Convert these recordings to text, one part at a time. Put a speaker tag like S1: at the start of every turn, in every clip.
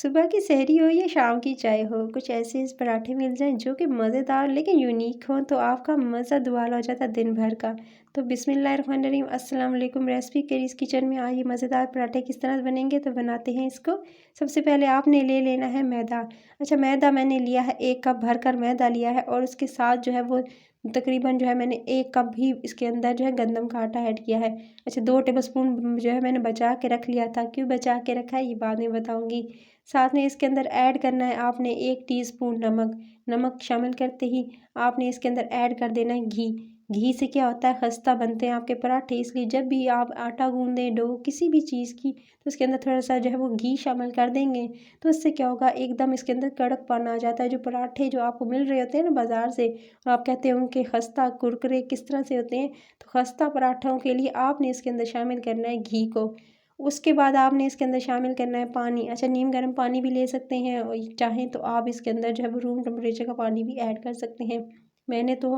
S1: सुबह की सहरी हो या शाम की चाय हो, कुछ ऐसे पराठे मिल जाएं जो कि मज़ेदार लेकिन यूनिक हों तो आपका मज़ा दुआला हो जाता है दिन भर का। तो बिस्मिल्लाहिर्रहमानिर्रहीम, अस्सलाम वालेकुम। रेसिपी करीज किचन में आइए। मज़ेदार पराठे किस तरह बनेंगे तो बनाते हैं इसको। सबसे पहले आपने ले लेना है मैदा। अच्छा, मैदा मैंने लिया है 1 कप भरकर मैदा लिया है और उसके साथ जो है वो तकरीबन जो है मैंने 1 कप भी इसके अंदर जो है गंदम का आटा ऐड किया है। अच्छा, 2 टेबलस्पून जो है मैंने बचा के रख लिया था। क्यों बचा के रखा है ये बाद में बताऊँगी। साथ में इसके अंदर ऐड करना है आपने 1 टीस्पून नमक। नमक शामिल करते ही आपने इसके अंदर ऐड कर देना है घी। घी से क्या होता है, खस्ता बनते हैं आपके पराठे, इसलिए जब भी आप आटा गूंदें, डो किसी भी चीज़ की, तो उसके अंदर थोड़ा सा जो है वो घी शामिल कर देंगे तो इससे क्या होगा, एकदम इसके अंदर कड़कपन आ जाता है। जो पराठे जो आपको मिल रहे होते हैं ना बाज़ार से और आप कहते हैं उनके खस्ता कुरकुरे किस तरह से होते हैं, तो खस्ता पराठों के लिए आपने इसके अंदर शामिल करना है घी को। उसके बाद आपने इसके अंदर शामिल करना है पानी। अच्छा, नीम गर्म पानी भी ले सकते हैं और चाहें तो आप इसके अंदर जो है वो रूम टेम्परेचर का पानी भी ऐड कर सकते हैं। मैंने तो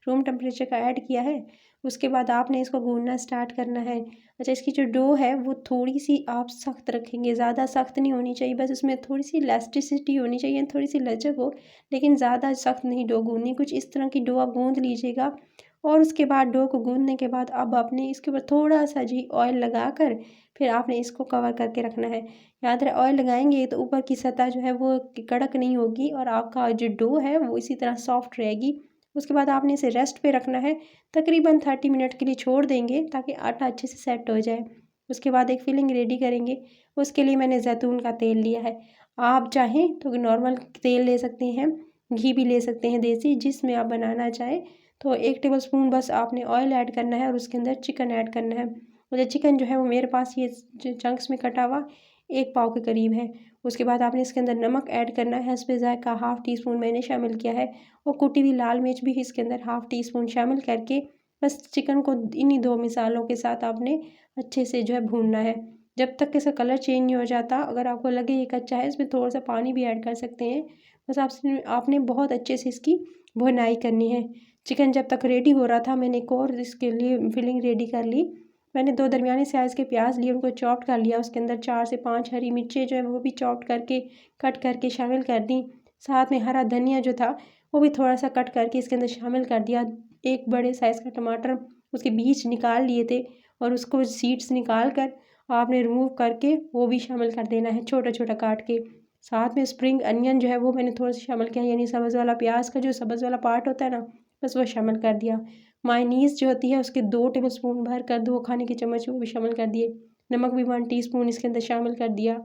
S1: रूम टेम्परेचर का ऐड किया है। उसके बाद आपने इसको गूंदना स्टार्ट करना है। अच्छा, इसकी जो डो है वो थोड़ी-सी आप सख्त रखेंगे, ज़्यादा सख्त नहीं होनी चाहिए, बस उसमें थोड़ी-सी इलास्टिसिटी होनी चाहिए, थोड़ी-सी लचक हो, लेकिन ज़्यादा सख्त नहीं डो गूंदनी। कुछ इस तरह की डो आप गूंद लीजिएगा और उसके बाद डो को गूंदने के बाद अब आपने इसके ऊपर थोड़ा-सा जी ऑयल लगाकर फिर आपने इसको कवर करके रखना है। याद रहे, ऑयल लगाएंगे तो ऊपर की सतह जो है वो कड़क नहीं होगी और आपका जो डो है वो इसी तरह सॉफ्ट रहेगी। उसके बाद आपने इसे रेस्ट पे रखना है, तकरीबन 30 मिनट के लिए छोड़ देंगे ताकि आटा अच्छे से सेट हो जाए। उसके बाद एक फिलिंग रेडी करेंगे। उसके लिए मैंने ज़ैतून का तेल लिया है। आप चाहें तो नॉर्मल तेल ले सकते हैं, घी भी ले सकते हैं देसी, जिसमें आप बनाना चाहें। तो 1 टेबलस्पून बस आपने ऑयल ऐड करना है और उसके अंदर चिकन ऐड करना है। और चिकन जो है वो मेरे पास ये चंक्स में कटा हुआ 1 पाव के करीब है। उसके बाद आपने इसके अंदर नमक ऐड करना है, हस्बे ज़ायक़ा 1/2 टीस्पून मैंने शामिल किया है और कुटी हुई लाल मिर्च भी इसके अंदर 1/2 टीस्पून शामिल करके बस चिकन को इन्हीं 2 मिसालों के साथ आपने अच्छे से जो है भूनना है, जब तक कि इसका कलर चेंज नहीं हो जाता। अगर आपको लगे ये कच्चा है, इसमें थोड़ा सा पानी भी ऐड कर सकते हैं। बस आपने बहुत अच्छे से इसकी भुनाई करनी है। चिकन जब तक रेडी हो रहा था, मैंने एक और इसके लिए फिलिंग रेडी कर ली। मैंने 2 दरमियाने साइज़ के प्याज लिए, उनको चॉप्ड कर लिया। उसके अंदर 4 से 5 हरी मिर्चें जो है वो भी चॉप्ड करके कट करके शामिल कर दी। साथ में हरा धनिया जो था वो भी थोड़ा सा कट करके इसके अंदर शामिल कर दिया। 1 बड़े साइज़ का टमाटर, उसके बीज निकाल लिए थे और उसको सीड्स निकाल कर आपने रिमूव करके वो भी शामिल कर देना है छोटा छोटा काट के। साथ में स्प्रिंग अनियन जो है वो मैंने थोड़ा सा शामिल किया, यानी सब्ज़ वाला प्याज का जो सब्ज़ वाला पार्ट होता है ना, बस वो शामिल कर दिया। मायोनीज़ जो होती है उसके 2 टेबलस्पून भर कर 2 खाने के चम्मच वो भी शामिल कर दिए। नमक भी 1 टीस्पून इसके अंदर शामिल कर दिया।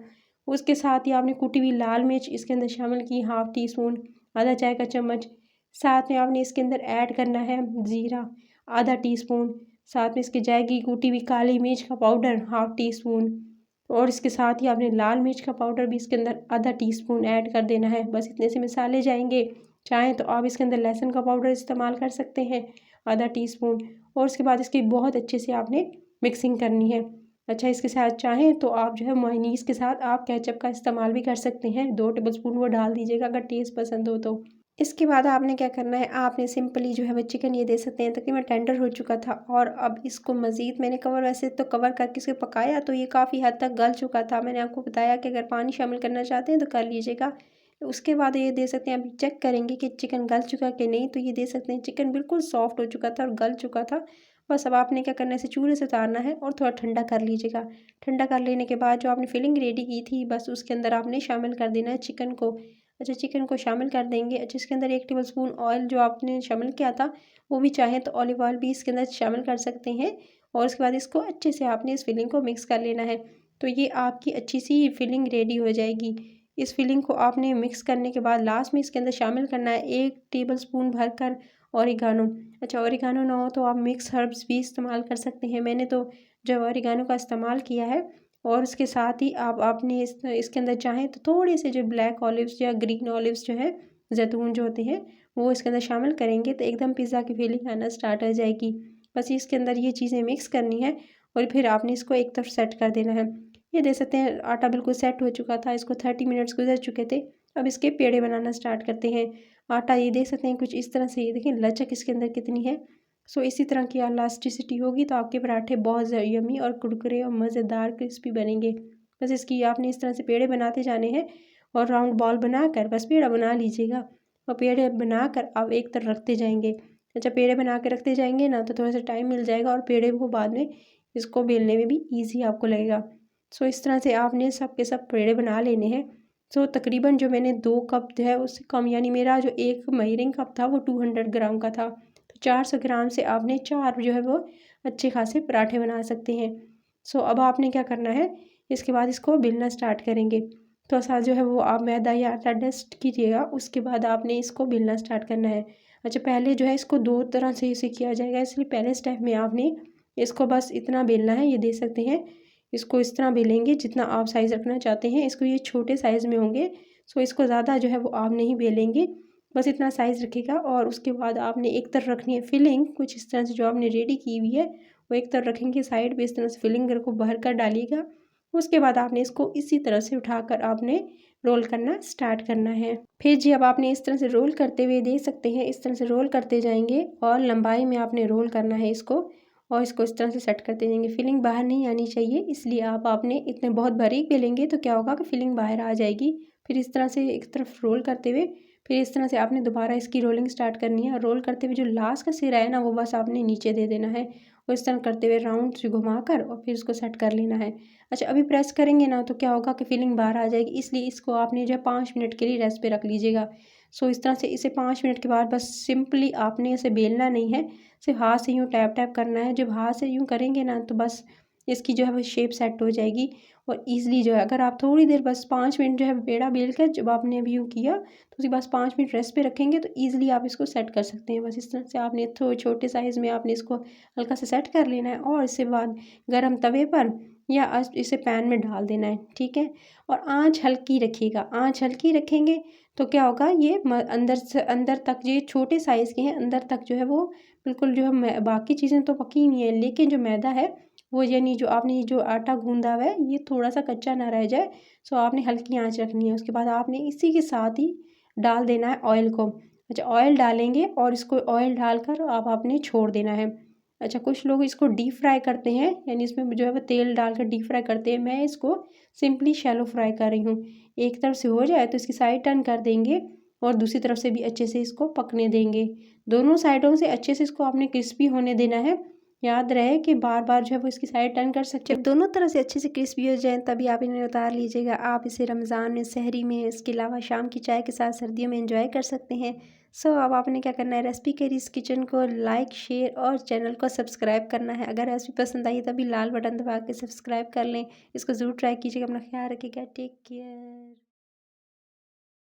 S1: उसके साथ ही आपने कुटी हुई लाल मिर्च इसके अंदर शामिल की 1/2 टीस्पून, आधा चाय का चम्मच। साथ में आपने इसके अंदर ऐड करना है ज़ीरा आधा टीस्पून। साथ में इसकी जाएगी कुटी हुई काली मिर्च का पाउडर 1/2 टीस्पून और इसके साथ ही आपने लाल मिर्च का पाउडर भी इसके अंदर आधा टीस्पून ऐड कर देना है। बस इतने से मसाले जाएंगे। चाहें तो आप इसके अंदर लहसुन का पाउडर इस्तेमाल कर सकते हैं आधा टीस्पून और उसके बाद इसकी बहुत अच्छे से आपने मिक्सिंग करनी है। अच्छा, इसके साथ चाहें तो आप जो है मेयोनीज़ के साथ आप केचप का इस्तेमाल भी कर सकते हैं, 2 टेबलस्पून वो डाल दीजिएगा अगर टेस्ट पसंद हो तो। इसके बाद आपने क्या करना है, आपने सिंपली जो है वो चिकन ये दे सकते हैं, तकरीबन टेंडर हो चुका था और अब इसको मज़ीद मैंने वैसे तो कवर करके इसे पकाया तो ये काफ़ी हद तक गल चुका था। मैंने आपको बताया कि अगर पानी शामिल करना चाहते हैं तो कर लीजिएगा। उसके बाद ये दे सकते हैं, अभी चेक करेंगे कि चिकन गल चुका कि नहीं, तो ये दे सकते हैं चिकन बिल्कुल सॉफ्ट हो चुका था और गल चुका था। बस अब आपने क्या करना है, इसे चूल्हे से उतारना है और थोड़ा ठंडा कर लीजिएगा। ठंडा कर लेने के बाद जो आपने फिलिंग रेडी की थी बस उसके अंदर आपने शामिल कर देना है चिकन को। अच्छा, चिकन को शामिल कर देंगे। अच्छा, इसके अंदर 1 टेबलस्पून ऑयल जो आपने शामिल किया था वो भी चाहें तो ऑलिव ऑयल भी इसके अंदर शामिल कर सकते हैं और उसके बाद इसको अच्छे से आपने इस फिलिंग को मिक्स कर लेना है। तो ये आपकी अच्छी सी फिलिंग रेडी हो जाएगी। इस फिलिंग को आपने मिक्स करने के बाद लास्ट में इसके अंदर शामिल करना है 1 टेबलस्पून भरकर ऑरिगानो। अच्छा, ऑरिगानो ना हो तो आप मिक्स हर्ब्स भी इस्तेमाल कर सकते हैं। मैंने तो जो ऑरिगानो का इस्तेमाल किया है और उसके साथ ही आप आपने इसके अंदर चाहें तो थोड़े से जो ब्लैक ऑलिव्स या ग्रीन ऑलिव्स जो है, जैतून जो होते हैं, वो इसके अंदर शामिल करेंगे तो एकदम पिज़्ज़ा की फीलिंग आना स्टार्ट हो जाएगी। बस इसके अंदर ये चीज़ें मिक्स करनी है और फिर आपने इसको एक तरफ सेट कर देना है। ये देख सकते हैं आटा बिल्कुल सेट हो चुका था, इसको 30 मिनट्स गुजर चुके थे। अब इसके पेड़े बनाना स्टार्ट करते हैं। आटा ये देख सकते हैं कुछ इस तरह से, ये देखिए लचक इसके अंदर कितनी है। सो इसी तरह की इलास्टिसिटी होगी तो आपके पराठे बहुत यम्मी और कुरकुरे और मज़ेदार क्रिस्पी बनेंगे। बस इसकी आपने इस तरह से पेड़े बनाते जाने हैं और राउंड बॉल बनाकर बस पेड़ा बना लीजिएगा। और पेड़े बनाकर आप एक तरफ रखते जाएंगे। अच्छा, पेड़े बना के रखते जाएंगे ना तो थोड़ा सा टाइम मिल जाएगा और पेड़े को बाद में इसको बेलने में भी ईजी आपको लगेगा। सो इस तरह से आपने सब के सब पेड़े बना लेने हैं। सो तकरीबन जो मैंने 2 कप जो है उससे कम, यानी मेरा जो एक मेजरिंग कप था वो 200 ग्राम का था, तो 400 ग्राम से आपने 4 जो है वो अच्छे खासे पराठे बना सकते हैं। सो अब आपने क्या करना है, इसके बाद इसको बेलना स्टार्ट करेंगे। तो सा जो है वो आप मैदा या आटा डस्ट कीजिएगा, उसके बाद आपने इसको बेलना स्टार्ट करना है। अच्छा, पहले जो है इसको 2 तरह से इसे किया जाएगा, इसलिए पहले स्टेप में आपने इसको बस इतना बेलना है, ये दे सकते हैं। इसको इस तरह बेलेंगे जितना आप साइज़ रखना चाहते हैं। इसको ये छोटे साइज़ में होंगे, सो इसको ज़्यादा जो है वो आप नहीं बेलेंगे, बस इतना साइज़ रखिएगा। और उसके बाद आपने एक तरफ रखनी है फिलिंग, कुछ इस तरह से जो आपने रेडी की हुई है वो एक तरफ रखेंगे साइड पे, इस तरह से फिलिंग को भर कर डालिएगा। उसके बाद आपने इसको इसी तरह से उठाकर आपने रोल करना स्टार्ट करना है। फिर जी अब आपने इस तरह से रोल करते हुए देख सकते हैं, इस तरह से रोल करते जाएंगे और लंबाई में आपने रोल करना है इसको, और इसको इस तरह से सेट करते जाएंगे। फिलिंग बाहर नहीं आनी चाहिए, इसलिए आपने इतने बहुत बारीक बेलेंगे तो क्या होगा कि फिलिंग बाहर आ जाएगी। फिर इस तरह से एक तरफ रोल करते हुए फिर इस तरह से आपने दोबारा इसकी रोलिंग स्टार्ट करनी है। रोल करते हुए जो लास्ट का सिरा है ना वो बस आपने नीचे दे देना है, और इस तरह करते हुए राउंड से घुमाकर और फिर इसको सेट कर लेना है। अच्छा, अभी प्रेस करेंगे ना तो क्या होगा कि फिलिंग बाहर आ जाएगी, इसलिए इसको आपने जो है 5 मिनट के लिए रेस्ट पे रख लीजिएगा। सो इस तरह से इसे 5 मिनट के बाद बस सिंपली आपने इसे बेलना नहीं है, सिर्फ हाथ से यूँ टैप टैप करना है। जब हाथ से यूँ करेंगे ना तो बस इसकी जो है वो शेप सेट हो जाएगी और ईज़िली जो है, अगर आप थोड़ी देर बस 5 मिनट जो है पेड़ा बेल कर जब आपने अभी यूँ किया तो उसी बस 5 मिनट रेस्ट पे रखेंगे तो ईज़िली आप इसको सेट कर सकते हैं। बस इस तरह से आपने छोटे साइज़ में आपने इसको हल्का सा सेट कर लेना है और इसके बाद गर्म तवे पर या इसे पैन में डाल देना है, ठीक है। और आँच हल्की रखिएगा, आँच हल्की रखेंगे तो क्या होगा, ये अंदर से अंदर तक, ये छोटे साइज़ के हैं, अंदर तक जो है वो बिल्कुल जो है बाकी चीज़ें तो पकी हुई हैं, लेकिन जो मैदा है वो, यानी जो आपने जो आटा गूंदा हुआ है ये थोड़ा सा कच्चा ना रह जाए। सो आपने हल्की आंच रखनी है। उसके बाद आपने इसी के साथ ही डाल देना है ऑयल को। अच्छा, ऑयल डालेंगे और इसको ऑयल डालकर आप आपने छोड़ देना है। अच्छा, कुछ लोग इसको डीप फ्राई करते हैं, यानी इसमें जो है वो तेल डालकर डीप फ्राई करते हैं। मैं इसको सिंपली शैलो फ्राई कर रही हूँ। एक तरफ से हो जाए तो इसकी साइड टर्न कर देंगे और दूसरी तरफ से भी अच्छे से इसको पकने देंगे। दोनों साइडों से अच्छे से इसको आपने क्रिस्पी होने देना है। याद रहे कि बार बार जो है वो इसकी साइड टर्न कर सकते हैं। जब दोनों तरह से अच्छे से क्रिस्पी हो जाएं तभी आप इन्हें उतार लीजिएगा। आप इसे रमज़ान में, सहरी में, इसके अलावा शाम की चाय के साथ सर्दियों में एंजॉय कर सकते हैं। सो अब आपने क्या करना है, रेसिपी कैरीज किचन को लाइक, शेयर और चैनल को सब्सक्राइब करना है। अगर रेसिपी पसंद आई तभी लाल बटन दबा के सब्सक्राइब कर लें। इसको ज़रूर ट्राई कीजिएगा। अपना ख्याल रखिएगा। Take care.